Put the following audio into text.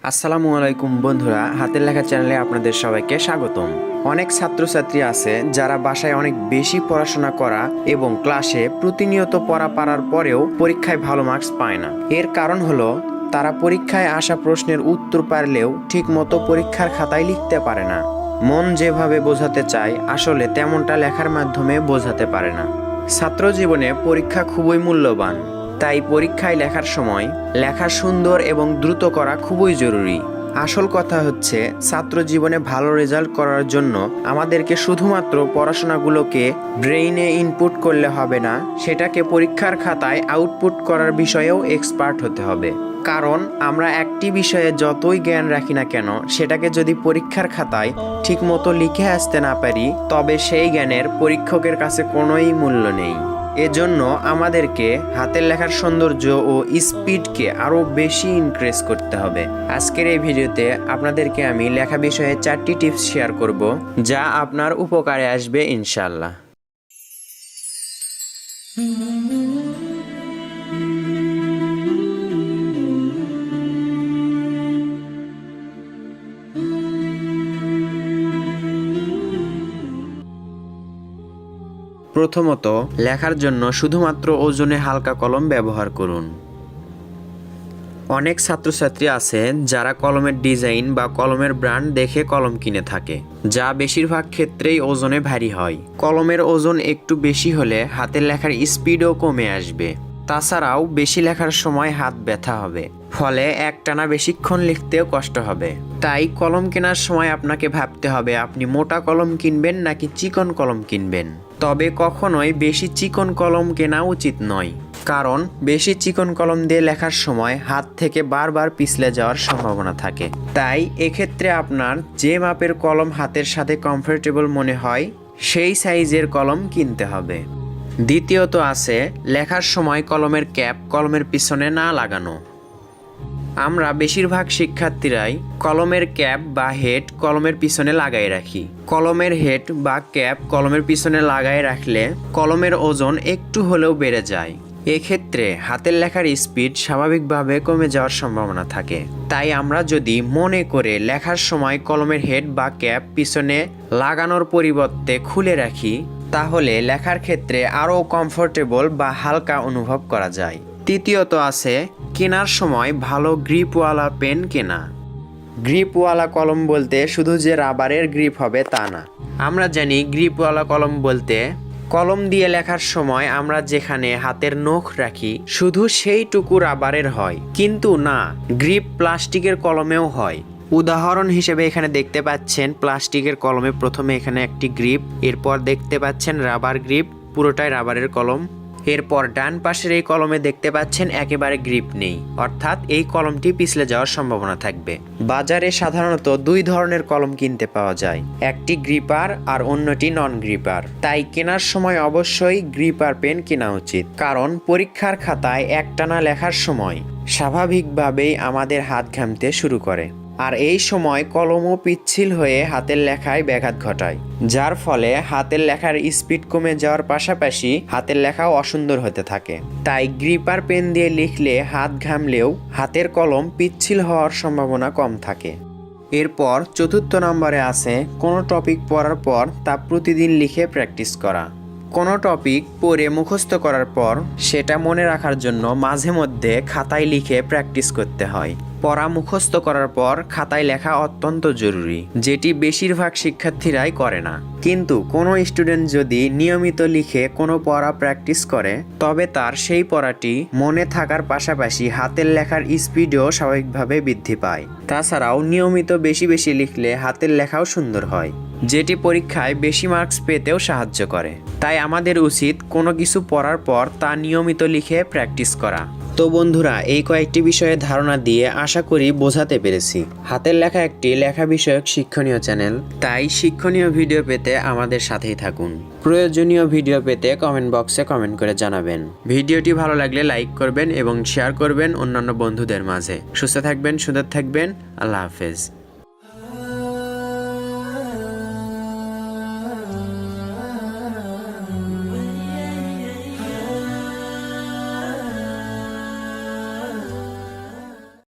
আসসালামু আলাইকুম বন্ধুরা, হাতের লেখা চ্যানেলে আপনাদের সবাইকে স্বাগতম। অনেক ছাত্রছাত্রী আছে যারা বাসায় অনেক বেশি পড়াশোনা করা এবং ক্লাসে প্রতিনিয়ত পড়া পারার পরেও পরীক্ষায় ভালো মার্কস পায় না। এর কারণ হলো তারা পরীক্ষায় আসা প্রশ্নের উত্তর পারলেও ঠিকমতো পরীক্ষার খাতায় লিখতে পারে না। মন যেভাবে বোঝাতে চায় আসলে তেমনটা লেখার মাধ্যমে বোঝাতে পারে না। ছাত্র জীবনে পরীক্ষা খুবই মূল্যবান, তাই পরীক্ষায় লেখার সময় লেখা সুন্দর এবং দ্রুত করা খুবই জরুরি। আসল কথা হচ্ছে ছাত্র জীবনে ভালো রেজাল্ট করার জন্য আমাদেরকে শুধুমাত্র পড়াশোনাগুলোকে ব্রেইনে ইনপুট করলে হবে না, সেটাকে পরীক্ষার খাতায় আউটপুট করার বিষয়েও এক্সপার্ট হতে হবে। কারণ আমরা একটি বিষয়ে যতই জ্ঞান রাখি না কেন, সেটাকে যদি পরীক্ষার খাতায় ঠিকমতো লিখে আসতে না পারি তবে সেই জ্ঞানের পরীক্ষকের কাছে কোনোই মূল্য নেই। এজন্য আমাদেরকে হাতের লেখার সৌন্দর্য ও স্পিডকে আরও বেশি ইনক্রিজ করতে হবে। আজকের এই ভিডিওতে আপনাদেরকে আমি লেখা বিষয়ে 4টি টিপস শেয়ার করব, যা আপনার উপকারে আসবে ইনশাআল্লাহ। প্রথমত, লেখার জন্য শুধুমাত্র ওজনে হালকা কলম ব্যবহার করুন। অনেক ছাত্রছাত্রী আছে যারা কলমের ডিজাইন বা কলমের ব্র্যান্ড দেখে কলম কিনে থাকে, যা বেশিরভাগ ক্ষেত্রেই ওজনে ভারী হয়। কলমের ওজন একটু বেশি হলে হাতের লেখার স্পিডও কমে আসবে। তাছাড়াও বেশি লেখার সময় হাত ব্যথা হবে, ফলে একটানা বেশিক্ষণ লিখতেও কষ্ট হবে। তাই কলম কেনার সময় আপনাকে ভাবতে হবে আপনি মোটা কলম কিনবেন নাকি চিকন কলম কিনবেন। তবে কখনোই বেশি চিকন কলম কেনা উচিত নয়, কারণ বেশি চিকন কলম দিয়ে লেখার সময় হাত থেকে বারবার পিছলে যাওয়ার সম্ভাবনা থাকে। তাই এক্ষেত্রে আপনার যে মাপের কলম হাতের সাথে কমফোর্টেবল মনে হয় সেই সাইজের কলম কিনতে হবে। দ্বিতীয়ত আছে লেখার সময় কলমের ক্যাপ কলমের পিছনে না লাগানো। আমরা বেশিরভাগ শিক্ষার্থীরাই কলমের ক্যাপ বা হেড কলমের পিছনে লাগাই রাখি। কলমের হেড বা ক্যাপ কলমের পিছনে লাগাই রাখলে কলমের ওজন একটু হলেও বেড়ে যায়। এক্ষেত্রে হাতের লেখার স্পিড স্বাভাবিকভাবে কমে যাওয়ার সম্ভাবনা থাকে। তাই আমরা যদি মনে করে লেখার সময় কলমের হেড বা ক্যাপ পিছনে লাগানোর পরিবর্তে খুলে রাখি, তাহলে লেখার ক্ষেত্রে আরও কমফোর্টেবল বা হালকা অনুভব করা যায়। তৃতীয়ত আছে কেনার সময় ভালো গ্রিপওয়ালা পেন কেনা। গ্রিপওয়ালা কলম বলতে শুধু যে রাবারের গ্রিপ হবে তা না। আমরা জানি গ্রিপওয়ালা কলম বলতে কলম দিয়ে লেখার সময় আমরা যেখানে হাতের নখ রাখি শুধু সেইটুকু রাবারের হয়, কিন্তু না, গ্রিপ প্লাস্টিকের কলমেও হয়। উদাহরণ হিসেবে এখানে দেখতে পাচ্ছেন প্লাস্টিকের কলমে প্রথমে এখানে একটি গ্রিপ, এরপর দেখতে পাচ্ছেন রাবার গ্রিপ, পুরোটাই রাবারের কলম। এরপর ডান পাশের এই কলমে দেখতে পাচ্ছেন একেবারে গ্রিপ নেই, অর্থাৎ এই কলমটি পিছলে যাওয়ার সম্ভাবনা থাকবে। বাজারে সাধারণত 2 ধরনের কলম কিনতে পাওয়া যায়, একটি গ্রিপার আর অন্যটি নন গ্রিপার। তাই কেনার সময় অবশ্যই গ্রিপার পেন কেনা উচিত, কারণ পরীক্ষার খাতায় একটানা লেখার সময় স্বাভাবিকভাবেই আমাদের হাত ঘামতে শুরু করে, আর এই সময় কলমও পিচ্ছিল হয়ে হাতের লেখায় ব্যাঘাত ঘটায়, যার ফলে হাতের লেখার স্পিড কমে যাওয়ার পাশাপাশি হাতের লেখাও অসুন্দর হতে থাকে। তাই গ্রিপার পেন দিয়ে লিখলে হাত ঘামলেও হাতের কলম পিচ্ছিল হওয়ার সম্ভাবনা কম থাকে। এরপর চতুর্থ নম্বরে আছে কোনো টপিক পড়ার পর তা প্রতিদিন লিখে প্র্যাকটিস করা। কোনো টপিক পড়ে মুখস্থ করার পর সেটা মনে রাখার জন্য মাঝে মধ্যে খাতায় লিখে প্র্যাকটিস করতে হয়। পড়া মুখস্থ করার পর খাতায় লেখা অত্যন্ত জরুরি, যেটি বেশিরভাগ শিক্ষার্থীরাই করে না। কিন্তু কোনো স্টুডেন্ট যদি নিয়মিত লিখে কোনো পড়া প্র্যাকটিস করে তবে তার সেই পড়াটি মনে থাকার পাশাপাশি হাতের লেখার স্পিডও স্বাভাবিকভাবে বৃদ্ধি পায়। তাছাড়াও নিয়মিত বেশি বেশি লিখলে হাতের লেখাও সুন্দর হয়, যেটি পরীক্ষায় বেশি মার্কস পেতেও সাহায্য করে। তাই আমাদের উচিত কোনো কিছু পড়ার পর তা নিয়মিত লিখে প্র্যাকটিস করা। তো বন্ধুরা, এই কয়েকটি বিষয়ে ধারণা দিয়ে আশা করি বোঝাতে পেরেছি। হাতের লেখা একটি লেখা বিষয়ক শিক্ষণীয় চ্যানেল, তাই শিক্ষণীয় ভিডিও পেতে আমাদের সাথেই থাকুন। প্রয়োজনীয় ভিডিও পেতে কমেন্ট বক্সে কমেন্ট করে জানাবেন। ভিডিওটি ভালো লাগলে লাইক করবেন এবং শেয়ার করবেন অন্যান্য বন্ধুদের মাঝে। সুস্থ থাকবেন, সুন্দর থাকবেন। আল্লাহ হাফেজ।